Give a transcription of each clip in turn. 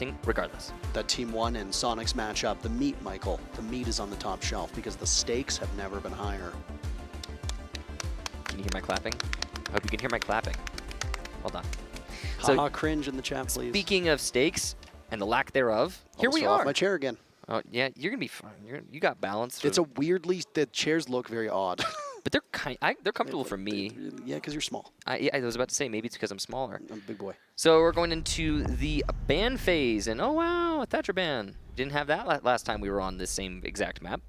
interesting regardless. That Team 1 and Sonic's matchup, the meat, Michael. The meat is on the top shelf because the stakes have never been higher. Can you hear my clapping? I hope you can hear my clapping. Hold on. So, cringe in the chat, please. Speaking of stakes and the lack thereof, here we fell are. Off my chair again. Oh yeah, you're gonna be fine. You got balance. It's a weirdly, the chairs look very odd. But they're comfortable for me. Yeah, because you're small. I was about to say maybe it's because I'm smaller. I'm a big boy. So we're going into the ban phase, and oh wow, a Thatcher ban. Didn't have that last time we were on this same exact map,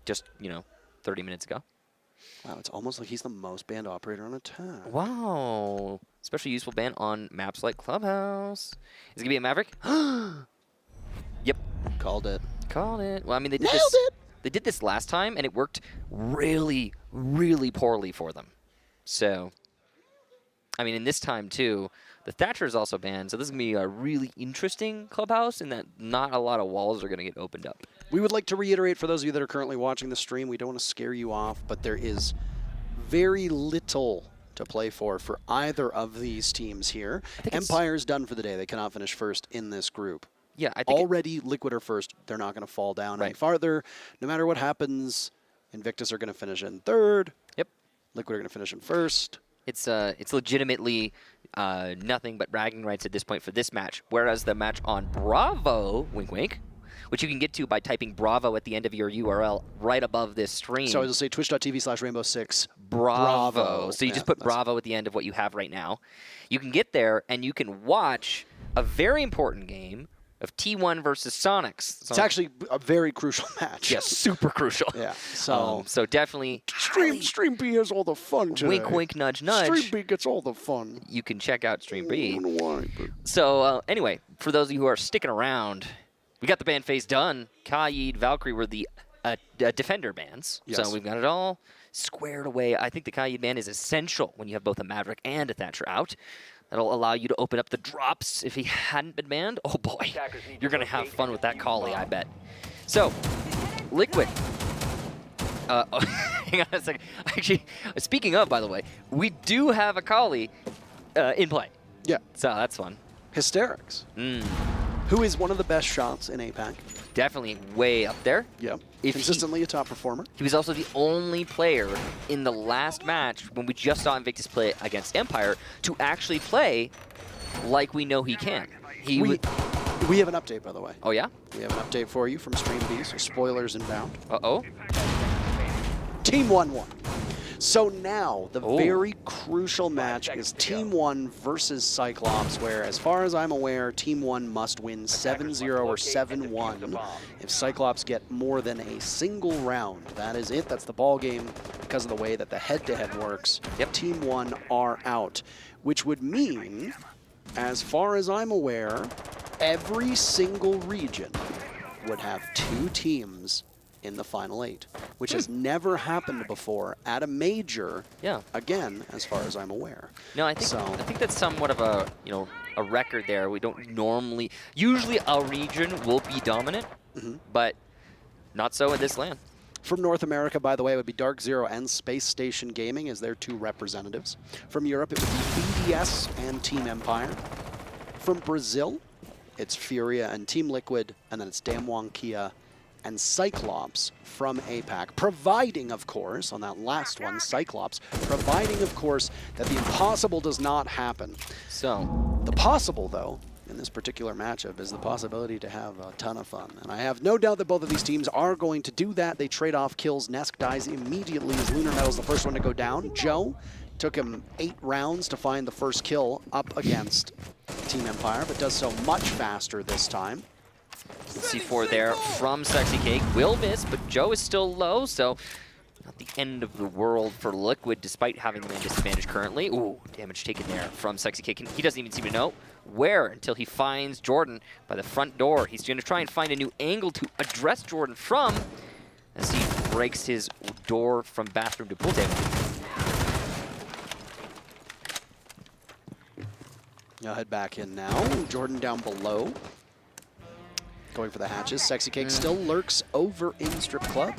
just 30 minutes ago. Wow, it's almost like he's the most banned operator on attack. Wow, especially useful ban on maps like Clubhouse. Is it gonna be a Maverick? Yep. Called it. Called it. Well, I mean, they did Nailed this. it! They did this last time, and it worked really, really poorly for them. So, I mean, in this time, too, the Thatcher is also banned. So this is going to be a really interesting Clubhouse in that not a lot of walls are going to get opened up. We would like to reiterate for those of you that are currently watching the stream, we don't want to scare you off, but there is very little to play for either of these teams here. Empire's done for the day. They cannot finish first in this group. Yeah, I think already Liquid are first. They're not going to fall down any farther. No matter what happens, Invictus are going to finish in third. Yep. Liquid are going to finish in first. It's legitimately nothing but bragging rights at this point for this match. Whereas the match on Bravo, wink wink, which you can get to by typing Bravo at the end of your URL right above this stream. So I'll say twitch.tv/rainbow6 Bravo. So you just put Bravo at the end of what you have right now. You can get there and you can watch a very important game of T1 versus Sonics. It's actually a very crucial match. Yes, super crucial. Yeah. So definitely Stream B has all the fun today. Wink, wink, nudge, nudge. Stream B gets all the fun. You can check out Stream B. I don't know why, but... So anyway, for those of you who are sticking around, we got the ban phase done. Kaid, Valkyrie were the defender bans. Yes. So we've got it all squared away. I think the Kaid ban is essential when you have both a Maverick and a Thatcher out. That'll allow you to open up the drops if he hadn't been banned. Oh boy, you're going to have fun with that Collie, I bet. So, Liquid. Hang on a second. Actually, speaking of, by the way, we do have a Collie in play. Yeah. So that's fun. HysteriX. Who is one of the best shots in APAC. Definitely way up there. Yeah. Consistently a top performer. He was also the only player in the last match when we just saw Invictus play against Empire to actually play like we know he can. We have an update, by the way. Oh, yeah? We have an update for you from Stream B, so spoilers inbound. Uh-oh. Team 1 won. So now, the very crucial match is Team 1 versus Cyclops, where, as far as I'm aware, Team 1 must win 7-0 or 7-1 if Cyclops get more than a single round. That is it. That's the ball game because of the way that the head-to-head works. Yep. Team 1 are out, which would mean, as far as I'm aware, every single region would have 2 teams in the Final 8, which has never happened before at a major. Yeah. Again, as far as I'm aware. No, I think that's somewhat of a a record there. We don't normally. Usually, a region will be dominant, but not so in this LAN. From North America, by the way, it would be Dark Zero and Space Station Gaming as their 2 representatives. From Europe, it would be BDS and Team Empire. From Brazil, it's Furia and Team Liquid, and then it's Damwon Kia and Cyclops from APAC, providing, of course, on that last one, Cyclops, providing, of course, that the impossible does not happen. So, the possible, though, in this particular matchup is the possibility to have a ton of fun. And I have no doubt that both of these teams are going to do that. They trade off kills. Nesk dies immediately as Lunarmetal's the first one to go down. Jo took him 8 rounds to find the first kill up against Team Empire, but does so much faster this time. C4 there from Sexy Cake. Will miss, but Jo is still low, so not the end of the world for Liquid, despite having the man disadvantage currently. Ooh, damage taken there from Sexy Cake. He doesn't even seem to know where until he finds Jordan by the front door. He's going to try and find a new angle to address Jordan from as he breaks his door from bathroom to pool table. I'll head back in now. Jordan down below. Going for the hatches. Sexy Cake still lurks over in Strip Club,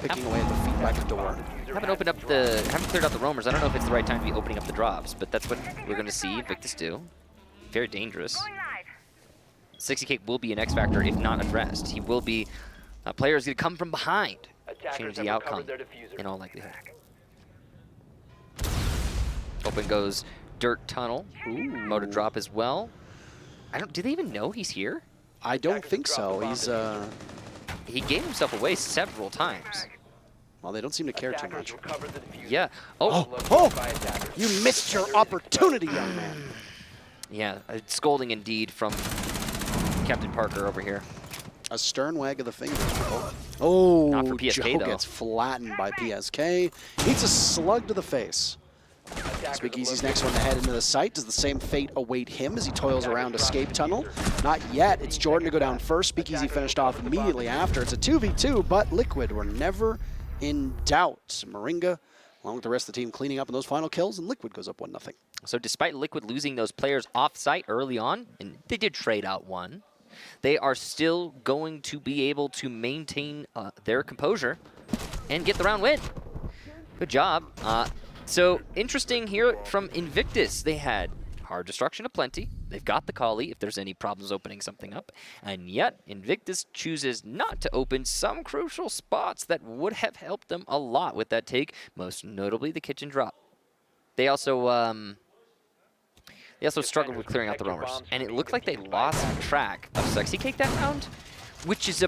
picking away at the feet by the door. Haven't cleared out the roamers. I don't know if it's the right time to be opening up the drops, but that's what we're going to see Invictus do. Very dangerous. Sexy Cake will be an X factor if not addressed. He will be a player who's going to come from behind, change the outcome in all likelihood. Open goes Dirt Tunnel. Ooh. Motor drop as well. Do they even know he's here? I don't think so. He gave himself away several times. Well, they don't seem to care too much. Yeah. Oh, you missed your opportunity, young man. Yeah, scolding indeed from Captain Parker over here. A stern wag of the fingers. Oh, not for PSK, Jo though. Gets flattened by PSK. Eats a slug to the face. SpeakEasy's next one to head into the site. Does the same fate await him as he toils around Escape Tunnel? Not yet. It's Jordan to go down first. SpeakEasy finished off immediately after. It's a 2v2, but Liquid were never in doubt. Moringa, along with the rest of the team, cleaning up on those final kills, and Liquid goes up 1-0. So despite Liquid losing those players off-site early on, and they did trade out one, they are still going to be able to maintain their composure and get the round win. Good job. So interesting here from Invictus. They had hard destruction aplenty. They've got the Kali if there's any problems opening something up. And yet Invictus chooses not to open some crucial spots that would have helped them a lot with that take, most notably the kitchen drop. They also struggled with clearing out the roamers. And it looked like they lost track of Sexy Cake that round, which is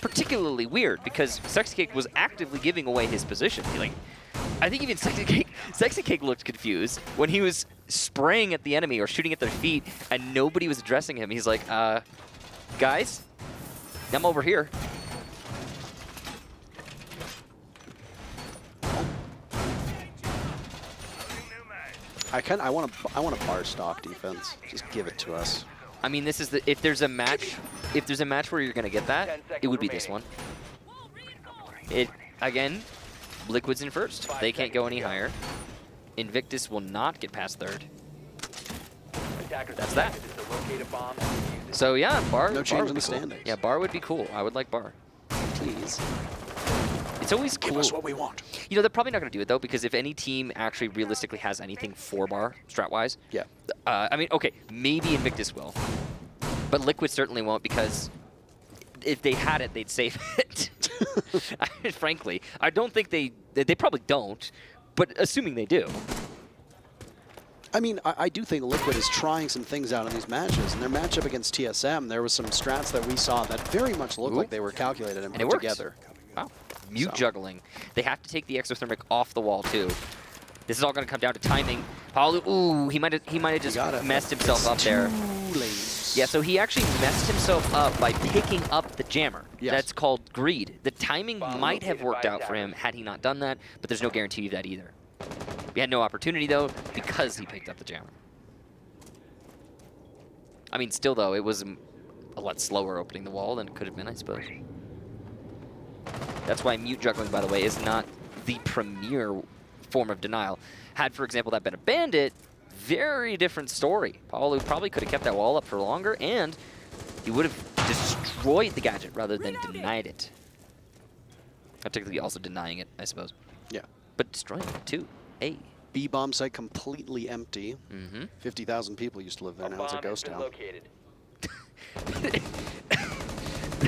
particularly weird because Sexy Cake was actively giving away his position. I think even Sexy Cake looked confused when he was spraying at the enemy or shooting at their feet and nobody was addressing him. He's like, guys, I'm over here. I want a bar stock defense. Just give it to us. I mean, this is if there's a match where you're gonna get that, it would be this one. Again, Liquid's in first. They can't go any higher. Invictus will not get past third. That's that. So yeah, bar. No change in the standings. Yeah, bar would be cool. I would like bar. Please. It's always cool. Give us what we want. You know, they're probably not going to do it, though, because if any team actually realistically has anything for bar, strat-wise, yeah. I mean, okay, maybe Invictus will. But Liquid certainly won't, because if they had it, they'd save it. Frankly, I don't think they probably don't, but assuming they do. I mean, I do think Liquid is trying some things out in these matches. In their matchup against TSM, there was some strats that we saw that very much looked like they were calculated and put together. Wow. Mute juggling. They have to take the exothermic off the wall, too. This is all going to come down to timing. Paluh, ooh, he might have just messed himself up there. Yeah, so he actually messed himself up by picking up the jammer. Yes. That's called greed. The timing might have worked out for him had he not done that, but there's no guarantee of that either. He had no opportunity, though, because he picked up the jammer. I mean, still, though, it was a lot slower opening the wall than it could have been, I suppose. That's why mute juggling, by the way, is not the premier form of denial. Had, for example, that been a bandit, very different story. Paluh probably could have kept that wall up for longer, and he would have destroyed the gadget rather than denied it. Particularly also denying it, I suppose. Yeah. But destroying it, too. Hey. B-bomb site completely empty. 50,000 people used to live there. Now it's a ghost town.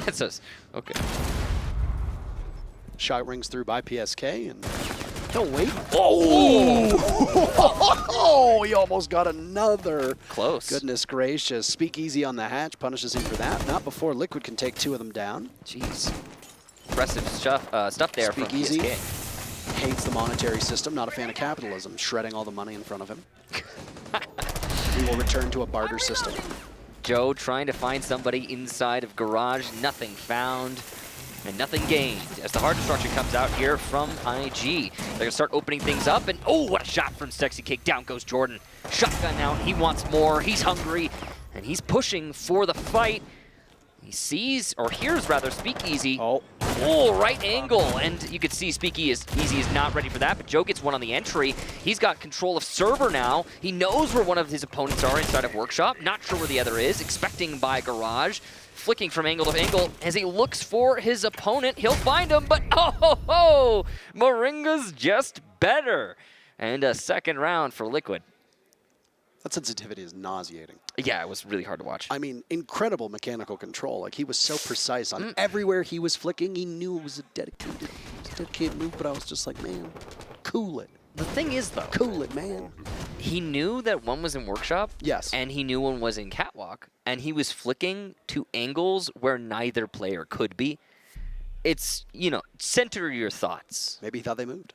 That's us. Okay. Shot rings through by PSK, and he'll wait. Oh! He almost got another. Close. Goodness gracious. SpeakEasy on the hatch punishes him for that. Not before Liquid can take two of them down. Jeez. Impressive stuff there from PSK. Hates the monetary system, not a fan of capitalism, shredding all the money in front of him. We will return to a barter system. Jo trying to find somebody inside of Garage. Nothing found. And nothing gained as the hard destruction comes out here from IG. They're going to start opening things up, and oh, what a shot from Sexy Cake. Down goes Jordan. Shotgun out. He wants more. He's hungry, and he's pushing for the fight. He sees, or hears rather, SpeakEasy. Oh, right angle, and you can see SpeakEasy is not ready for that, but Jo gets one on the entry. He's got control of server now. He knows where one of his opponents are inside of Workshop. Not sure where the other is. Expecting by Garage. Flicking from angle to angle as he looks for his opponent. He'll find him, but oh, Moringa's just better. And a second round for Liquid. That sensitivity is nauseating. Yeah, it was really hard to watch. I mean, incredible mechanical control. Like, he was so precise on everywhere he was flicking. He knew it was a dedicated move, but I was just like, man, cool it. The thing is, though, Cool it, man. he knew that one was in Workshop. Yes. And he knew one was in Catwalk. And he was flicking to angles where neither player could be. It's, you know, center your thoughts. Maybe he thought they moved.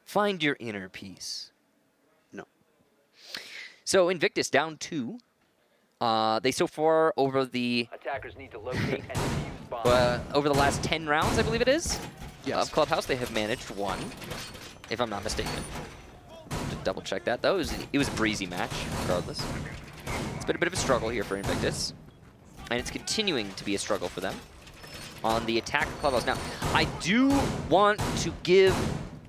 Find your inner peace. No. So Invictus down 2. They so far over the Attackers need to locate and defuse bombs. over the last 10 rounds, I believe it is, Yes. of Clubhouse, they have managed 1, if I'm not mistaken. To double check that, though, it was a breezy match, regardless. It's been a bit of a struggle here for Invictus, and it's continuing to be a struggle for them on the attack of Clubhouse. Now, I do want to give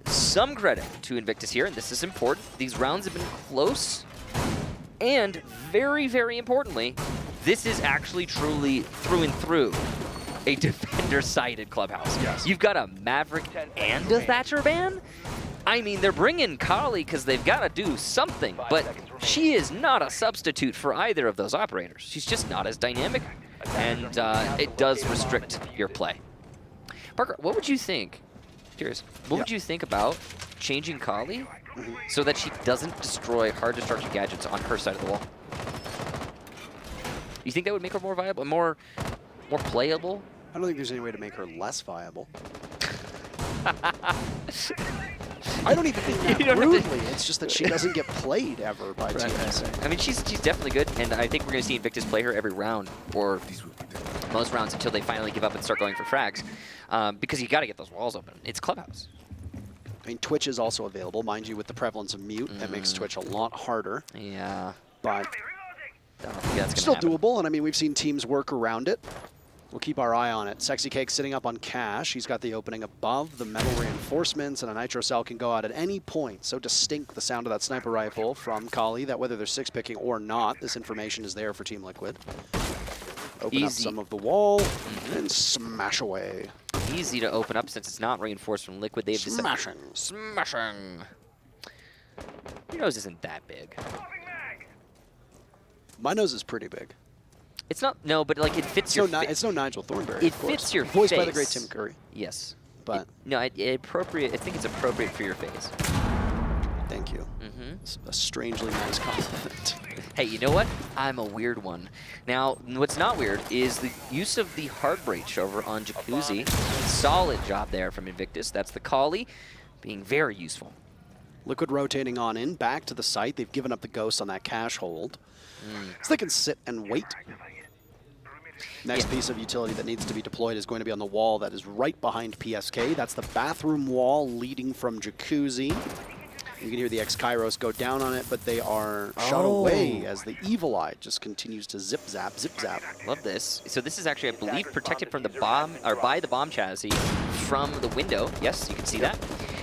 some credit to Invictus here, and this is important. These rounds have been close, and very, very importantly, this is actually truly through and through a defender-sided Clubhouse. Yes. You've got a Maverick and a Thatcher ban? I mean, they're bringing Kali because they've got to do something, but she is not a substitute for either of those operators. She's just not as dynamic, and it does restrict your play. Parker, what would you think? Curious. What would you think about changing Kali so that she doesn't destroy hard destruction gadgets on her side of the wall? You think that would make her more viable, more playable? I don't think there's any way to make her less viable. I don't even mean that rudely. It's just that she doesn't get played ever by TSA. I mean, she's definitely good, and I think we're going to see Invictus play her every round, or most rounds until they finally give up and start going for frags, because you got to get those walls open. It's Clubhouse. I mean, Twitch is also available, mind you, with the prevalence of mute. That makes Twitch a lot harder. Yeah. But I don't think that's still gonna happen. doable, and I mean, we've seen teams work around it. We'll keep our eye on it. Sexy Cake sitting up on Cash. He's got the opening above, the metal reinforcements, and a nitro cell can go out at any point. So distinct, the sound of that sniper rifle from Kali, that whether they're six-picking or not, this information is there for Team Liquid. Open up some of the wall and smash away. Easy to open up since it's not reinforced from Liquid. They've Smashing. Smashing. Your nose isn't that big. My nose is pretty big. It's not, no, but like it fits your face. It's no Nigel Thornbury. It fits your Voiced by the face. great Tim Curry. Yes. But no, I think it's appropriate for your face. thank you. It's a strangely nice compliment. Hey, you know what? I'm a weird one. Now, what's not weird is the use of the hard breach over on Jacuzzi. Solid job there from Invictus. That's the Kali being very useful. Liquid rotating on in, back to the site. They've given up the ghost on that cash hold. So they can sit and wait. Next piece of utility that needs to be deployed is going to be on the wall that is right behind PSK. That's the bathroom wall leading from Jacuzzi. You can hear the X-Kairos go down on it, but they are shot away as the Evil Eye just continues to zip-zap, zip-zap. Love this. So this is actually, I believe, protected from the bomb, or by the bomb chassis from the window. Yes, you can see that.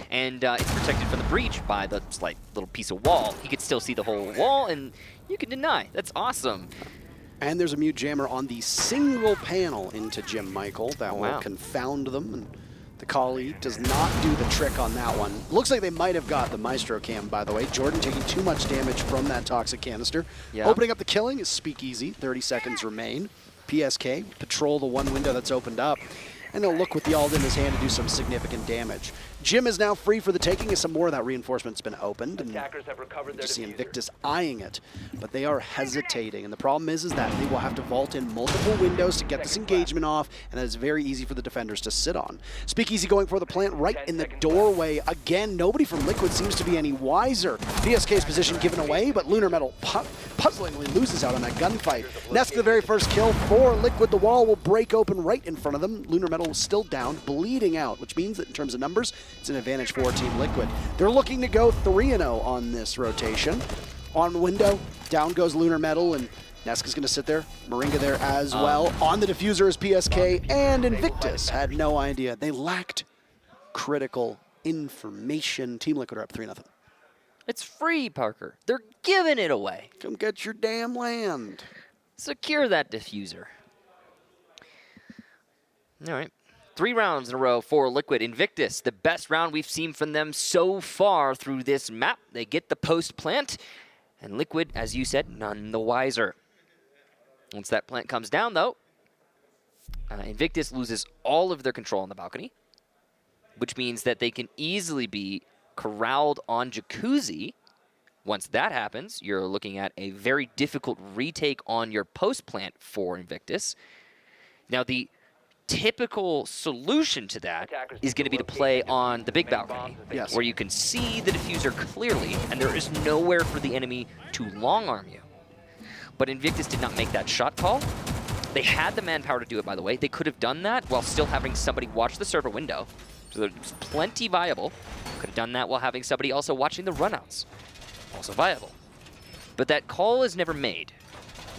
And it's protected from the breach by the slight little piece of wall. He could still see the whole wall, and you can deny. That's awesome. And there's a mute jammer on the single panel into Jim Michael that will wow. confound them. And the Kali does not do the trick on that one. Looks like they might have got the Maestro cam, by the way. Jordan taking too much damage from that toxic canister. Yeah. Opening up the killing is Speakeasy. 30 seconds remain. PSK patrol the one window that's opened up. And they'll look with the ult in his hand to do some significant damage. Jim is now free for the taking as some more of that reinforcement's been opened. And Attackers have recovered you their see diffuser. Invictus eyeing it, but they are hesitating. And the problem is that they will have to vault in multiple windows to get this engagement off, and that is very easy for the defenders to sit on. Speakeasy going for the plant right in the doorway. Again, nobody from Liquid seems to be any wiser. PSK's position given away, but Lunarmetal puzzlingly loses out on that gunfight. Nesk the very first kill for Liquid. The wall will break open right in front of them. Lunarmetal still down, bleeding out, which means that in terms of numbers, it's an advantage for Team Liquid. They're looking to go 3-0 on this rotation. On the window, down goes Lunarmetal, and Nesk is going to sit there. Moringa there as well. On the diffuser is PSK, and Invictus had no idea. They lacked critical information. Team Liquid are up 3-0. It's free, Parker. They're giving it away. Come get your damn land. Secure that diffuser. All right. 3 rounds in a row for Liquid. Invictus, the best round we've seen from them so far through this map. They get the post plant, And Liquid, as you said, none the wiser. Once that plant comes down, though, Invictus loses all of their control on the balcony, which means that they can easily be corralled on Jacuzzi. Once that happens, you're looking at a very difficult retake on your post plant for Invictus. Now, the typical solution to that is going to be to play on the big balcony, yes, where you can see the diffuser clearly, and there is nowhere for the enemy to long-arm you. But Invictus did not make that shot call. They had the manpower to do it, by the way. They could have done that while still having somebody watch the server window. So it's plenty viable. Could have done that while having somebody also watching the runouts. Also viable. But that call is never made.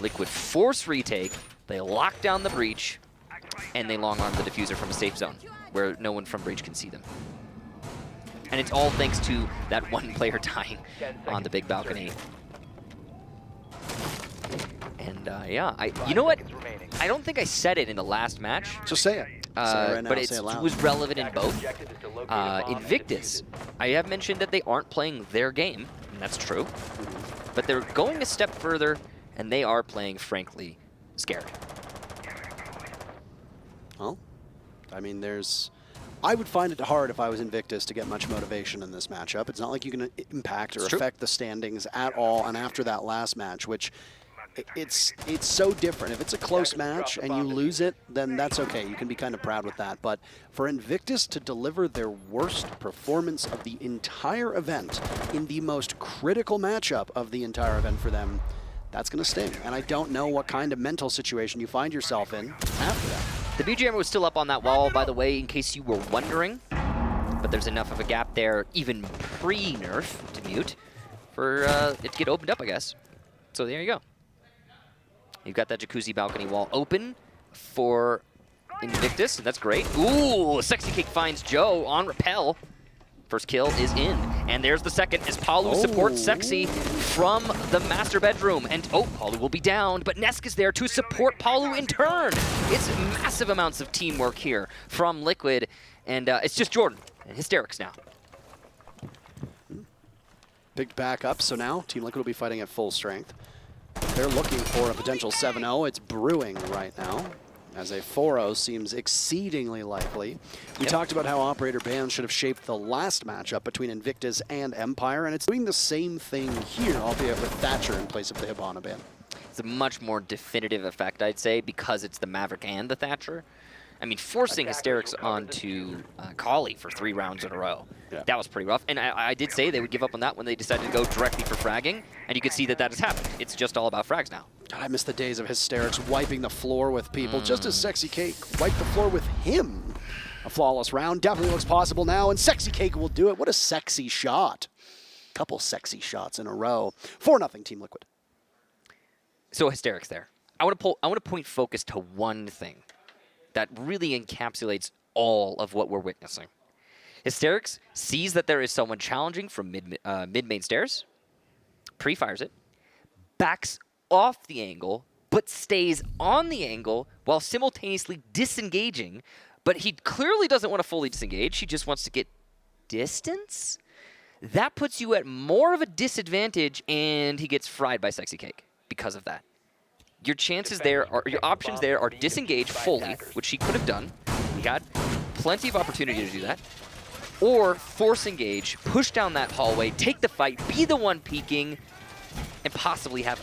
Liquid force retake, they lock down the breach, and they long-arm the diffuser from a safe zone where no one from breach can see them. And it's all thanks to that one player dying on the big balcony. And yeah, you know what? I don't think I said it in the last match. Just say it. Right now, But it was relevant in both. Invictus, I have mentioned that they aren't playing their game, and that's true. But they're going a step further, and they are playing, frankly, scared. Well, I mean, I would find it hard if I was Invictus to get much motivation in this matchup. It's not like you can impact or affect the standings at all. And after that last match, which it's so different. If it's a close match and you lose it, then that's okay. You can be kind of proud with that. But for Invictus to deliver their worst performance of the entire event in the most critical matchup of the entire event for them, that's going to sting. And I don't know what kind of mental situation you find yourself in after that. The BGM was still up on that wall, by the way, in case you were wondering. But there's enough of a gap there, even pre-nerf to mute, for it to get opened up, I guess. So there you go. You've got that Jacuzzi balcony wall open for Invictus, and that's great. Ooh, Sexy Cake finds Jo on rappel. First kill is in, and there's the second as Paluh supports Sexy from the master bedroom. And Paluh will be downed, but Nesk is there to support Paluh in turn. It's massive amounts of teamwork here from Liquid, and it's just Jordan and HysteriX now. Big back up, so now Team Liquid will be fighting at full strength. They're looking for a potential 7-0. It's brewing right now, as a 4-0 seems exceedingly likely. We talked about how operator bans should have shaped the last matchup between Invictus and Empire, and it's doing the same thing here, albeit with Thatcher in place of the Hibana ban. It's a much more definitive effect, I'd say, because it's the Maverick and the Thatcher. I mean, forcing HysteriX onto Kali for 3 rounds in a row. Yeah. That was pretty rough. And I did say they would give up on that when they decided to go directly for fragging, and you could see that that has happened. It's just all about frags now. God, I miss the days of HysteriX wiping the floor with people, just as Sexy Cake wiped the floor with him. A flawless round definitely looks possible now, and Sexy Cake will do it. What a sexy shot. Couple sexy shots in a row. 4-0 Team Liquid. So HysteriX there. I want to point focus to one thing that really encapsulates all of what we're witnessing. HysteriX sees that there is someone challenging from mid-main stairs, pre-fires it, backs off the angle, but stays on the angle while simultaneously disengaging, but he clearly doesn't want to fully disengage. He just wants to get distance. That puts you at more of a disadvantage, and he gets fried by Sexy Cake because of that. Your chances there are, your options there are disengage fully, which he could have done. He had plenty of opportunity to do that. Or force engage, push down that hallway, take the fight, be the one peeking, and possibly have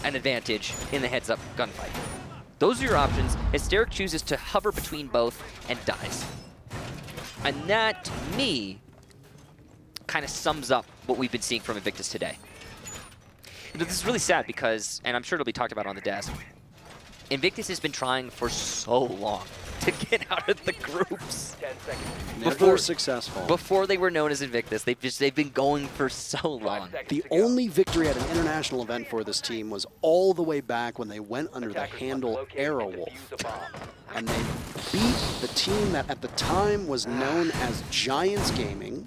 an advantage in the heads-up gunfight. Those are your options. HysteriX chooses to hover between both and dies. And that, to me, kind of sums up what we've been seeing from Invictus today. This is really sad because, and I'm sure it'll be talked about on the desk, Invictus has been trying for so long to get out of the groups. 10 seconds. Never successful. Before they were known as Invictus, they've been going for so long. The only victory at an international event for this team was all the way back when they went under the handle Aerowolf. And they beat the team that at the time was known as Giants Gaming,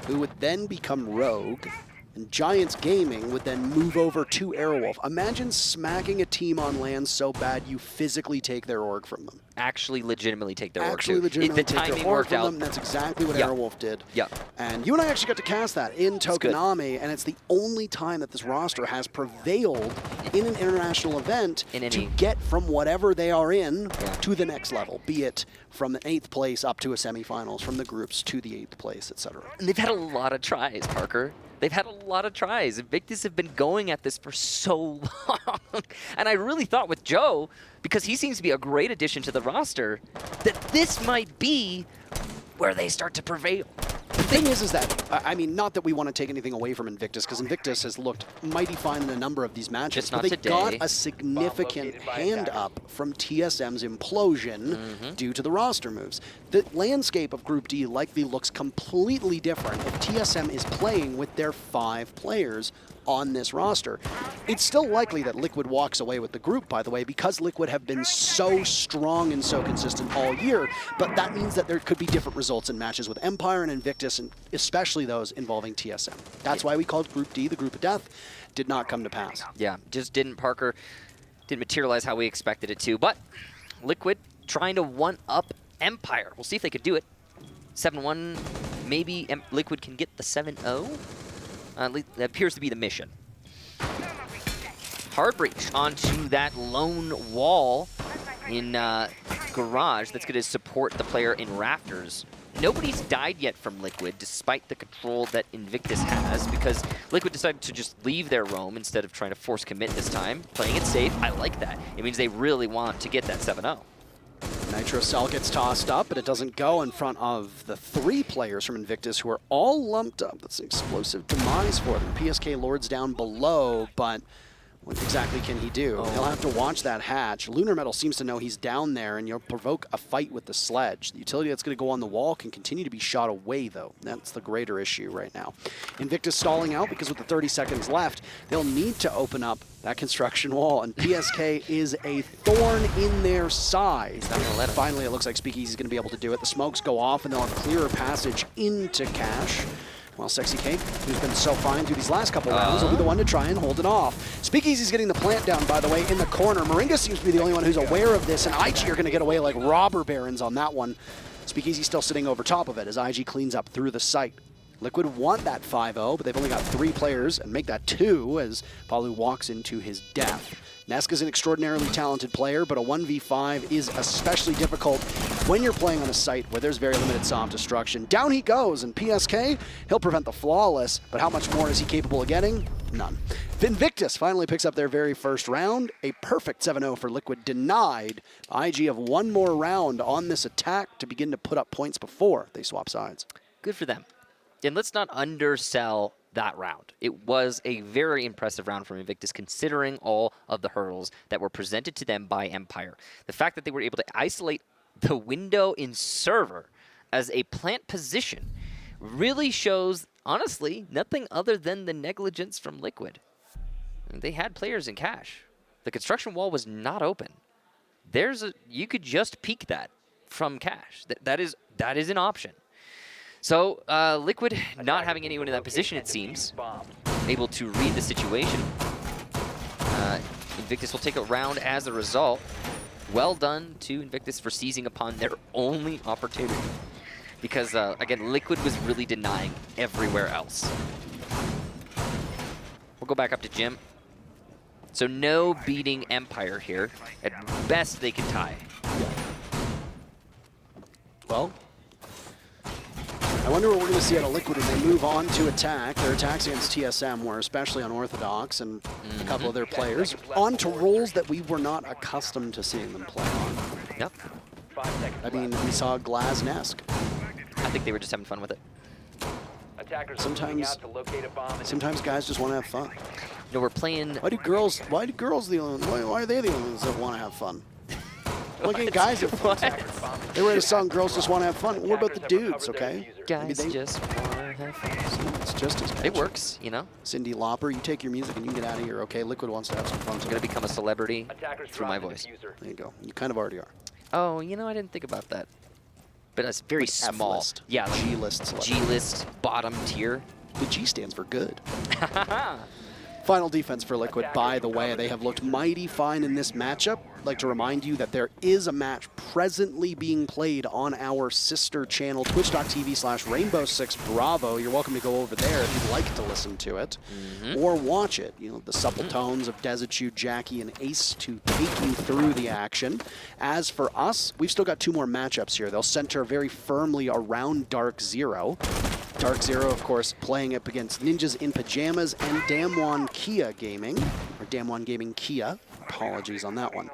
who would then become Rogue, And Giants Gaming would then move over to Airwolf. Imagine smacking a team on land so bad you physically take their org from them. Actually legitimately take their org, Actually too. legitimately The take timing their org worked from out. them. That's exactly what Yeah. Airwolf did. Yeah. And you and I actually got to cast that in Tokonami, and it's the only time that this roster has prevailed in an international event to get from whatever they are in to the next level, be it from the 8th place up to a semifinals, from the groups to the 8th place, etc. And they've had a lot of tries, Parker. They've had a lot of tries. Invictus have been going at this for so long. And I really thought with Jo, because he seems to be a great addition to the roster, that this might be where they start to prevail. The thing is that, I mean, not that we want to take anything away from Invictus, because Invictus has looked mighty fine in a number of these matches, Just but not they today. got a significant hand up from TSM's implosion due to the roster moves. The landscape of Group D likely looks completely different if TSM is playing with their 5 players on this roster. It's still likely that Liquid walks away with the group, by the way, because Liquid have been so strong and so consistent all year, but that means that there could be different results in matches with Empire and Invictus, and especially those involving TSM. That's why we called Group D the Group of Death. Did not come to pass. Yeah, just didn't, Parker. Didn't materialize how we expected it to, but Liquid trying to one-up Empire. We'll see if they could do it. 7-1, maybe Liquid can get the 7-0. That appears to be the mission. Hard breach onto that lone wall in Garage that's going to support the player in Rafters. Nobody's died yet from Liquid, despite the control that Invictus has, because Liquid decided to just leave their roam instead of trying to force commit this time. Playing it safe, I like that. It means they really want to get that 7-0. Nitro Cell gets tossed up, but it doesn't go in front of the 3 players from Invictus who are all lumped up. That's an explosive demise for them. PSK Lord's down below, but what exactly can he do? He'll have to watch that hatch. Lunarmetal seems to know he's down there, and you'll provoke a fight with the sledge. The utility that's going to go on the wall can continue to be shot away, though. That's the greater issue right now. Invictus stalling out because with the 30 seconds left, they'll need to open up that construction wall, and PSK is a thorn in their side. Finally, it looks like SpeakEasy is going to be able to do it. The smokes go off, and they'll have clearer passage into Cash. Well, Sexy Cake, who's been so fine through these last couple rounds, will be the one to try and hold it off. SpeakEasy's getting the plant down, by the way, in the corner. Moringa seems to be the only one who's aware of this, and IG are going to get away like robber barons on that one. SpeakEasy still sitting over top of it as IG cleans up through the site. Liquid want that 5-0, but they've only got 3 players, and make that 2 as Paluh walks into his death. Nesk is an extraordinarily talented player, but a 1v5 is especially difficult when you're playing on a site where there's very limited soft destruction. Down he goes, and PSK, he'll prevent the flawless, but how much more is he capable of getting? None. Invictus finally picks up their very first round. A perfect 7-0 for Liquid denied. IG have one more round on this attack to begin to put up points before they swap sides. Good for them. And let's not undersell that round. It was a very impressive round from Invictus, considering all of the hurdles that were presented to them by Empire. The fact that they were able to isolate the window in server as a plant position really shows, honestly, nothing other than the negligence from Liquid. I mean, they had players in Cash. The construction wall was not open. You could just peek that from Cash. That is an option. So, Liquid not having anyone in that position, it seems, able to read the situation. Invictus will take a round as a result. Well done to Invictus for seizing upon their only opportunity. Because, again, Liquid was really denying everywhere else. We'll go back up to Jim. So no beating Empire here. At best, they can tie. Well, I wonder what we're going to see out of Liquid when they move on to attack. Their attacks against TSM were especially unorthodox, and a couple of their players onto roles that we were not accustomed to seeing them play on. Yep. I mean, we saw Glaz Nesk. I think they were just having fun with it. Sometimes guys just want to have fun. No, we're playing. Why are they the only ones that want to have fun? Look at guys have fun. They write a song, girls just want to have fun. What about the dudes, okay? Guys just want to have fun. It's just as It works, you know? Cyndi Lauper, you take your music and you get out of here, okay? Liquid wants to have some fun. I'm going to become a celebrity through my voice. There you go. You kind of already are. Oh, you know, I didn't think about that. But it's very like small. F-list. Yeah, like G-list celebrity. G-list, bottom tier. The G stands for good. Final defense for Liquid, by the way. They have looked mighty fine in this matchup. I'd like to remind you that there is a match presently being played on our sister channel, twitch.tv/Rainbow6Bravo. You're welcome to go over there if you'd like to listen to it or watch it. You know, the supple tones of Desichu, Jackie, and Ace to take you through the action. As for us, we've still got 2 more matchups here. They'll center very firmly around Dark Zero. Dark Zero, of course, playing up against Ninjas in Pajamas and Damwon Kia Gaming, or Damwon Gaming Kia. Apologies on that one.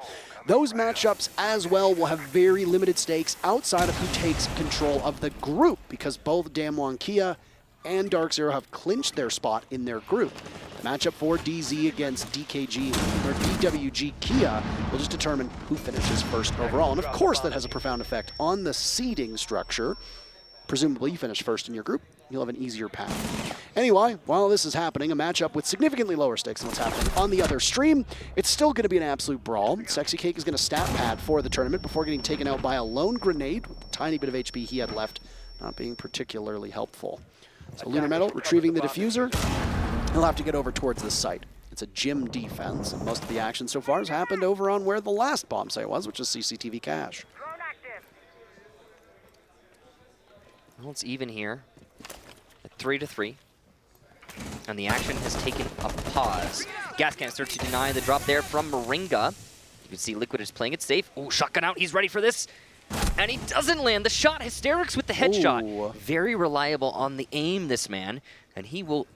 Those matchups as well will have very limited stakes outside of who takes control of the group, because both Damwon Kia and Dark Zero have clinched their spot in their group. The matchup for DZ against DKG, or DWG Kia, will just determine who finishes first overall. And of course that has a profound effect on the seeding structure. Presumably you finish first in your group, you'll have an easier path. Anyway, while this is happening, a matchup with significantly lower stakes than what's happening on the other stream, it's still going to be an absolute brawl. Sexy Cake is going to stat pad for the tournament before getting taken out by a lone grenade with the tiny bit of HP he had left, not being particularly helpful. So Lunarmetal retrieving the diffuser. He'll have to get over towards this site. It's a gym defense, and most of the action so far has happened over on where the last bomb site was, which is CCTV Cache. Well, it's even here at 3-3. And the action has taken a pause. Gas canister to deny the drop there from Moringa. You can see Liquid is playing it safe. Ooh, shotgun out. He's ready for this. And he doesn't land the shot. HysteriX with the headshot. Ooh. Very reliable on the aim, this man. And he will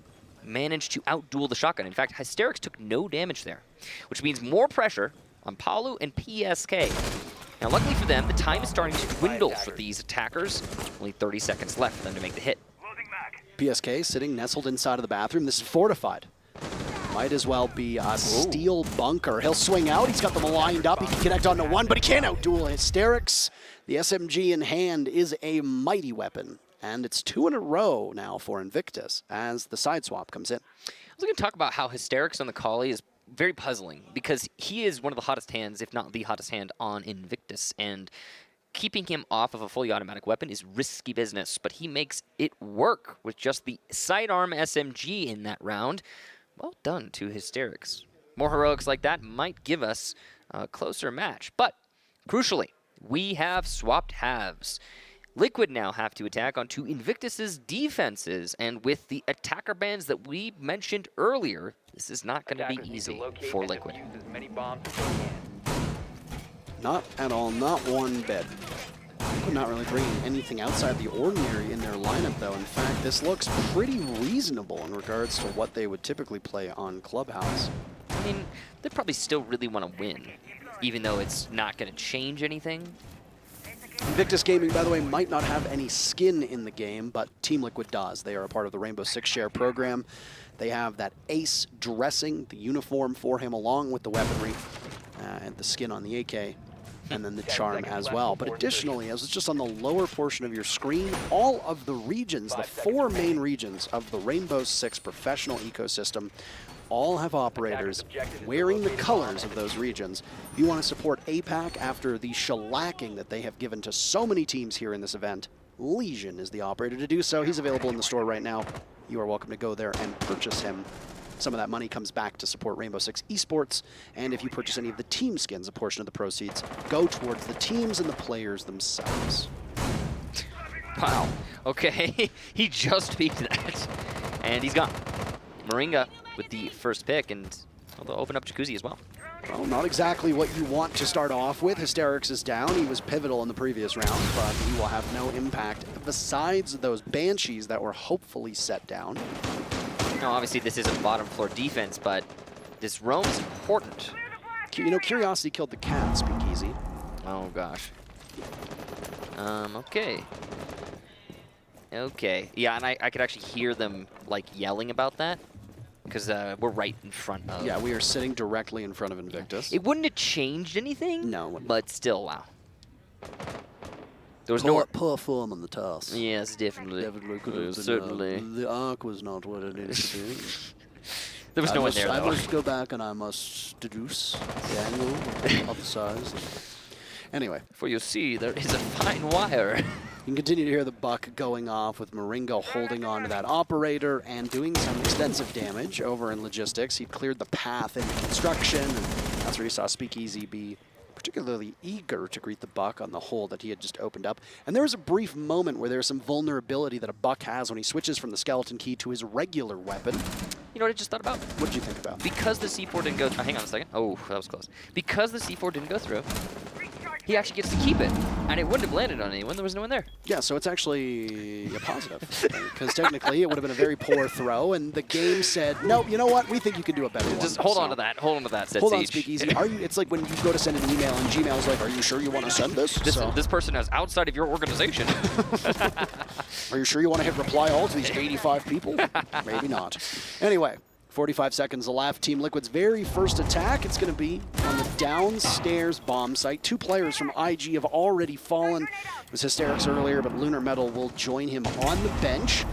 manage to outduel the shotgun. In fact, HysteriX took no damage there, which means more pressure on Paluh and PSK. Now, luckily for them, the time is starting to dwindle for these attackers. Only 30 seconds left for them to make the hit. PSK sitting nestled inside of the bathroom. This is fortified. Might as well be a steel bunker. He'll swing out. He's got them lined up. He can connect onto one, but he can't outduel HysteriX. The SMG in hand is a mighty weapon. And it's 2 in a row now for Invictus as the side swap comes in. I was going to talk about how HysteriX on the Collie is very puzzling, because he is one of the hottest hands, if not the hottest hand, on Invictus. And keeping him off of a fully automatic weapon is risky business, but he makes it work with just the sidearm SMG in that round. Well done to HysteriX. More heroics like that might give us a closer match. But, crucially, we have swapped halves. Liquid now have to attack onto Invictus's defenses, and with the attacker bans that we mentioned earlier, this is not going to be easy for Liquid. Not at all, not one bit. Liquid not really bringing anything outside the ordinary in their lineup, though. In fact, this looks pretty reasonable in regards to what they would typically play on Clubhouse. I mean, they probably still really want to win, even though it's not going to change anything. Invictus Gaming, by the way, might not have any skin in the game, but Team Liquid does. They are a part of the Rainbow Six Share program. They have that Ace dressing, the uniform for him, along with the weaponry, and the skin on the AK, and then the charm as well. But additionally, as it's just on the lower portion of your screen, all of the regions, the 4 main regions of the Rainbow Six professional ecosystem, all have operators wearing the colors of those regions. If you want to support APAC after the shellacking that they have given to so many teams here in this event, Legion is the operator to do so. He's available in the store right now. You are welcome to go there and purchase him. Some of that money comes back to support Rainbow Six Esports, and if you purchase any of the team skins, a portion of the proceeds go towards the teams and the players themselves. Wow. Okay. He just peeked that. And he's gone. Moringa with the first pick, and they'll open up Jacuzzi as well. Well, not exactly what you want to start off with. HysteriX is down. He was pivotal in the previous round, but he will have no impact besides those Banshees that were hopefully set down. Now, obviously, this isn't bottom floor defense, but this roam is important. You know, Curiosity killed the cat, SpeakEasy. Oh, gosh. Okay. Okay. Yeah, and I could actually hear them, like, yelling about that, because we're right in front of... Yeah, we are sitting directly in front of Invictus. It wouldn't have changed anything. No, it wouldn't. But still, wow. There was no... Poor form on the task. Yes, definitely. Definitely could have been, certainly. The arc was not what it needed to be. There was no one there, though. I must go back and I must deduce the angle of the size. Anyway. For you see, there is a fine wire. You can continue to hear the buck going off with Moringa holding on to that operator and doing some extensive damage over in logistics. He cleared the path into construction, and that's where you saw SpeakEasy be particularly eager to greet the buck on the hole that he had just opened up. And there was a brief moment where there's some vulnerability that a buck has when he switches from the skeleton key to his regular weapon. You know what I just thought about? What did you think about? Because the C4 didn't go through. Hang on a second. Oh, that was close. Because the C4 didn't go through, he actually gets to keep it. And it wouldn't have landed on anyone. There was no one there. Yeah, so it's actually a positive. Because technically it would have been a very poor throw, and the game said, no, you know what? We think you can do a better one. Just hold on to that. Hold on to that, said Hold on, Siege. SpeakEasy. Are you? It's like when you go to send an email and Gmail's like, are you sure you want to send this? This person is outside of your organization. Are you sure you want to hit reply all to these 85 people? Maybe not. Anyway. 45 seconds left. Team Liquid's very first attack. It's going to be on the downstairs bomb site. 2 players from IG have already fallen. It was HysteRiX earlier, but Lunarmetal will join him on the bench.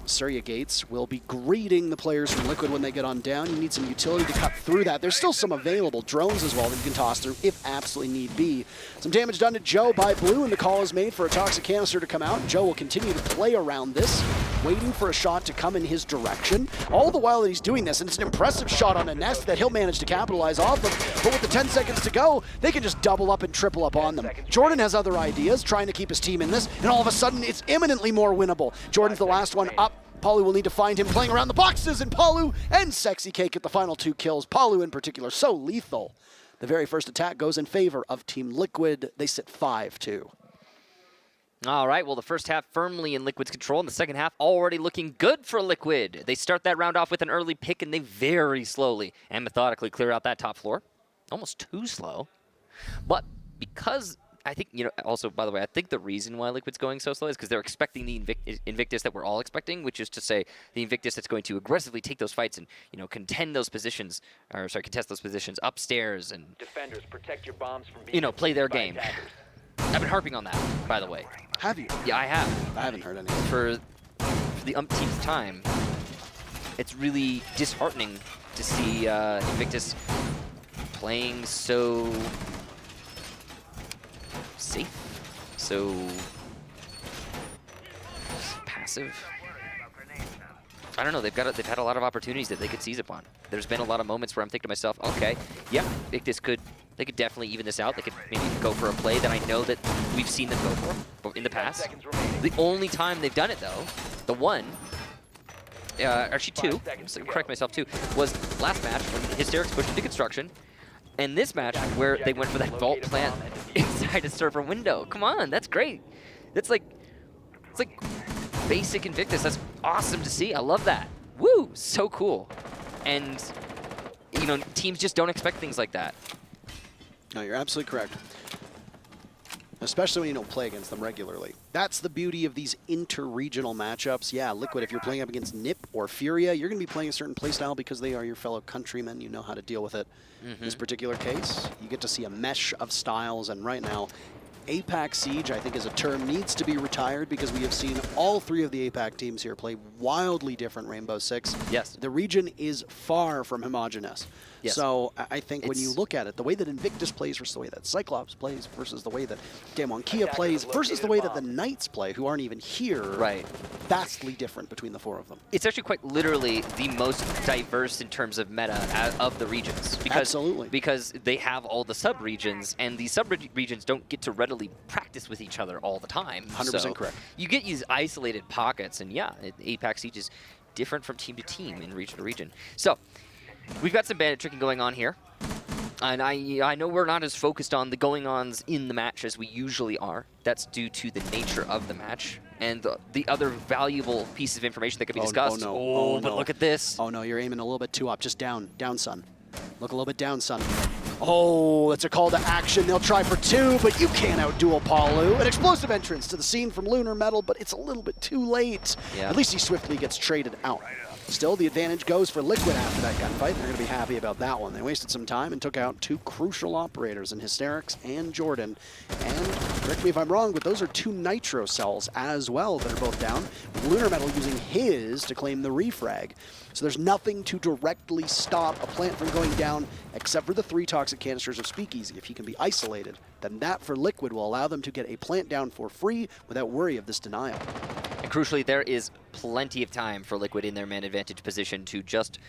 Surya Gates will be greeting the players from Liquid when they get on down. You need some utility to cut through that. There's still some available drones as well that you can toss through if absolutely need be. Some damage done to Jo by Blue, and the call is made for a toxic canister to come out. Jo will continue to play around this, waiting for a shot to come in his direction. All the while that he's doing this, and it's an impressive shot on a nesk that he'll manage to capitalize off of. But with the 10 seconds to go, they can just double up and triple up on them. Jordan has other ideas, trying to keep his team in this, and all of a sudden it's imminently more winnable. Jordan's the last one up. Paluh will need to find him playing around the boxes, and Paluh and Sexy Cake get the final 2 kills. Paluh in particular, so lethal. The very first attack goes in favor of Team Liquid. They sit 5-2. All right, well, the first half firmly in Liquid's control, and the second half already looking good for Liquid. They start that round off with an early pick, and they very slowly and methodically clear out that top floor. Almost too slow. But because I think, you know, also, by the way, I think the reason why Liquid's going so slow is because they're expecting the Invictus that we're all expecting, which is to say the Invictus that's going to aggressively take those fights and, you know, contest those positions upstairs and, Defenders, protect your bombs from being, you know, play their game. attackers. I've been harping on that, by the way. Have you? Yeah, I have. I haven't heard any. For the umpteenth time, it's really disheartening to see Invictus playing so safe, so passive. I don't know. They've had a lot of opportunities that they could seize upon. There's been a lot of moments where I'm thinking to myself, okay, yeah, Invictus they could definitely even this out. They could maybe go for a play that I know that we've seen them go for in the past. The only time they've done it, though, the one, actually 2, so correct myself, 2, was last match when HysteRiX pushed into construction, and this match where they went for that vault plant inside a server window. Come on, that's great. It's like basic Invictus. That's awesome to see. I love that. Woo, so cool. And, you know, teams just don't expect things like that. No, you're absolutely correct. Especially when you don't play against them regularly. That's the beauty of these inter-regional matchups. Yeah, Liquid, if you're playing up against NIP or Furia, you're going to be playing a certain playstyle because they are your fellow countrymen. You know how to deal with it. In this particular case, you get to see a mesh of styles, and right now, APAC Siege, I think as a term, needs to be retired because we have seen all 3 of the APAC teams here play wildly different Rainbow Six. Yes. The region is far from homogenous. Yes. So I think when you look at it, the way that Invictus plays versus the way that Cyclops plays versus the way that Kia plays versus the way that the Knights play, who aren't even here, right, vastly different between the 4 of them. It's actually quite literally the most diverse in terms of meta of the regions. Because, absolutely. Because they have all the sub-regions, and the sub-regions don't get to readily practice with each other all the time. 100% so correct. You get these isolated pockets, and yeah, APAC Siege is different from team to team and region to region. So, we've got some bandit tricking going on here. And I know we're not as focused on the going-ons in the match as we usually are. That's due to the nature of the match and the other valuable pieces of information that could be discussed. Oh, no. But look at this. Oh, no, you're aiming a little bit too up. Just down. Down, son. Look a little bit down, son. Oh, that's a call to action. They'll try for 2, but you can't outduel Paluh. An explosive entrance to the scene from Lunarmetal, but it's a little bit too late. Yeah. At least he swiftly gets traded out. Still, the advantage goes for Liquid after that gunfight. They're going to be happy about that one. They wasted some time and took out two crucial operators in HysteriX and Jordan. And, correct me if I'm wrong, but those are two Nitro cells as well that are both down. Lunarmetal using his to claim the refrag. So there's nothing to directly stop a plant from going down except for the 3 toxic canisters of SpeakEasy. If he can be isolated, then that for Liquid will allow them to get a plant down for free without worry of this denial. And crucially, there is plenty of time for Liquid in their man advantage position to just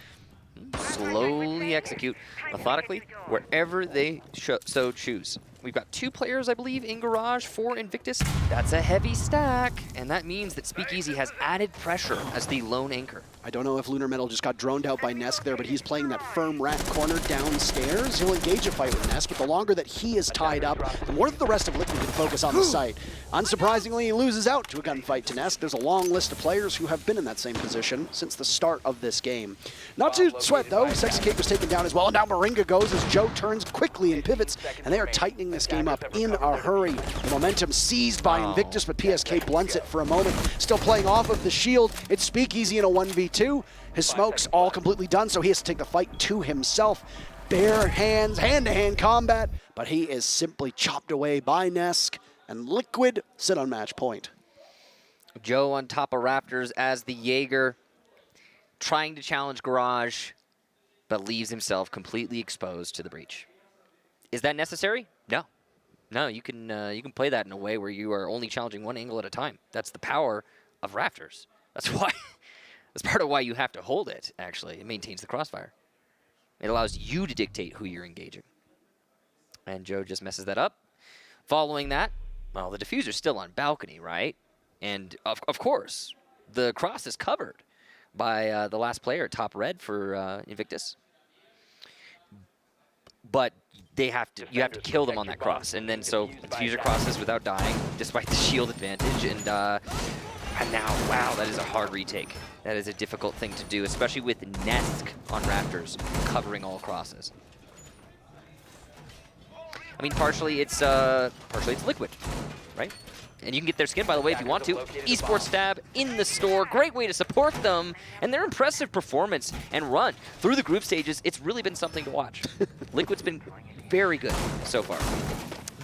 slowly execute methodically wherever they so choose. We've got 2 players, I believe, in Garage for Invictus. That's a heavy stack, and that means that SpeakEasy has added pressure as the lone anchor. I don't know if Lunarmetal just got droned out by nesk there, but he's playing that firm rat corner downstairs. He'll engage a fight with nesk, but the longer that he is tied up, the more that the rest of Liquid can focus on the site. Unsurprisingly, he loses out to a gunfight to nesk. There's a long list of players who have been in that same position since the start of this game. Not to sweat, though. Sexy Cake was taken down as well, and now Moringa goes as Jo turns quickly and pivots, and they are tightening this game up in a hurry. The momentum seized by Invictus, but PSK blunts it for a moment. Still playing off of the shield. It's SpeakEasy in a 1v2. His smoke's all completely done, so he has to take the fight to himself. Bare hands, hand-to-hand combat, but he is simply chopped away by nesk, and Liquid sit on match point. Jo on top of Raptors as the Jaeger, trying to challenge Garage, but leaves himself completely exposed to the breach. Is that necessary? No. No, you can play that in a way where you are only challenging one angle at a time. That's the power of Raptors. That's why. That's part of why you have to hold it, actually. It maintains the crossfire. It allows you to dictate who you're engaging. And Jo just messes that up. Following that, well, the diffuser's still on balcony, right? And, of course, the cross is covered by the last player, top red for Invictus. But you have to kill them on that cross. And then so the diffuser crosses without dying, despite the shield advantage. And now, wow, that is a hard retake. That is a difficult thing to do, especially with nesk on Raptors covering all crosses. I mean, partially it's Liquid, right? And you can get their skin, by the way, if you want to. Esports tab in the store. Great way to support them. And their impressive performance and run through the group stages, it's really been something to watch. Liquid's been very good so far.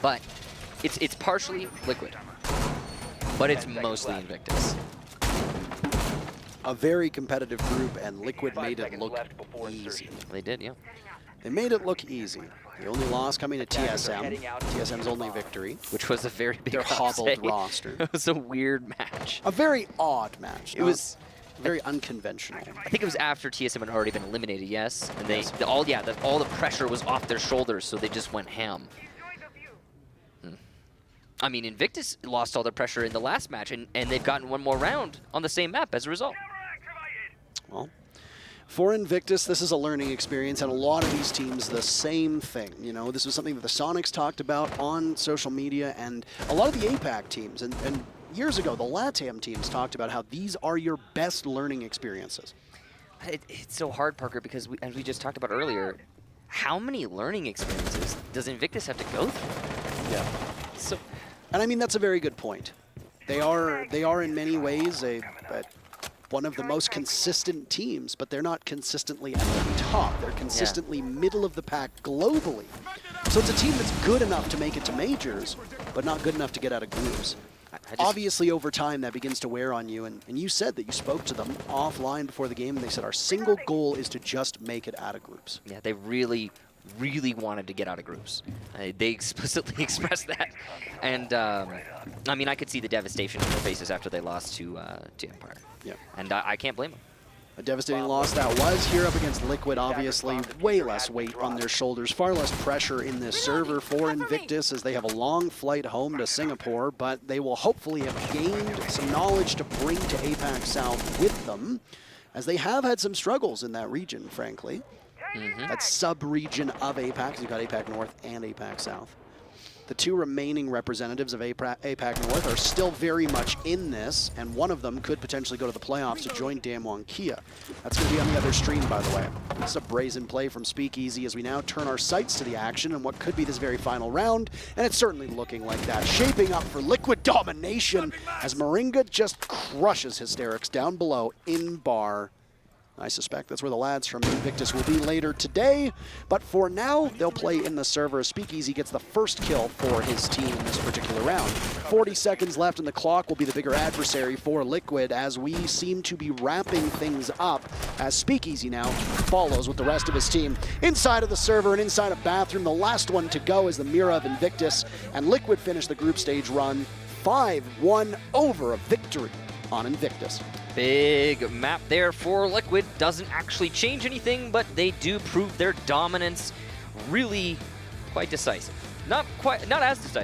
But it's partially Liquid. But it's mostly Invictus. A very competitive group, and Liquid made it look easy. They did, yeah. They made it look easy. The only loss coming to TSM. TSM's only victory. Which was a very big Their hobbled roster. It was a weird match. A very odd match. It was very unconventional. I think it was after TSM had already been eliminated, yes. And all the pressure was off their shoulders, so they just went ham. I mean, Invictus lost all their pressure in the last match, and they've gotten one more round on the same map as a result. Well, for Invictus, this is a learning experience, and a lot of these teams, the same thing. You know, this was something that the Sonics talked about on social media, and a lot of the APAC teams, and years ago, the LATAM teams talked about how these are your best learning experiences. It's so hard, Parker, because as we just talked about earlier, how many learning experiences does Invictus have to go through? Yeah. So. And I mean, that's a very good point. They are in many ways one of the most consistent teams, but they're not consistently at the top. They're consistently middle of the pack globally. So it's a team that's good enough to make it to majors, but not good enough to get out of groups. Obviously, over time, that begins to wear on you, and you said that you spoke to them offline before the game, and they said, our single goal is to just make it out of groups. Yeah, they really wanted to get out of groups. They explicitly expressed that. And, I mean, I could see the devastation on their faces after they lost to Empire. Yeah. And I can't blame them. A devastating loss that was here up against Liquid, obviously. Way less weight on their shoulders, far less pressure in this server for Invictus as they have a long flight home to Singapore, but they will hopefully have gained some knowledge to bring to APAC South with them, as they have had some struggles in that region, frankly. That sub-region of APAC, you've got APAC North and APAC South. The two remaining representatives of APAC North are still very much in this, and one of them could potentially go to the playoffs to join Damwon Kia. That's going to be on the other stream, by the way. This is a brazen play from SpeakEasy as we now turn our sights to the action and what could be this very final round, and it's certainly looking like that. Shaping up for Liquid domination as Moringa just crushes HysteriX down below in bar. I suspect that's where the lads from Invictus will be later today. But for now, they'll play in the server. SpeakEasy gets the first kill for his team in this particular round. 40 seconds left, and the clock will be the bigger adversary for Liquid as we seem to be wrapping things up as SpeakEasy now follows with the rest of his team. Inside of the server and inside a bathroom, the last one to go is the Mira of Invictus, and Liquid finished the group stage run 5-1 over a victory on Invictus. Big map there for Liquid. Doesn't actually change anything, but they do prove their dominance. Really quite decisive. Not as decisive.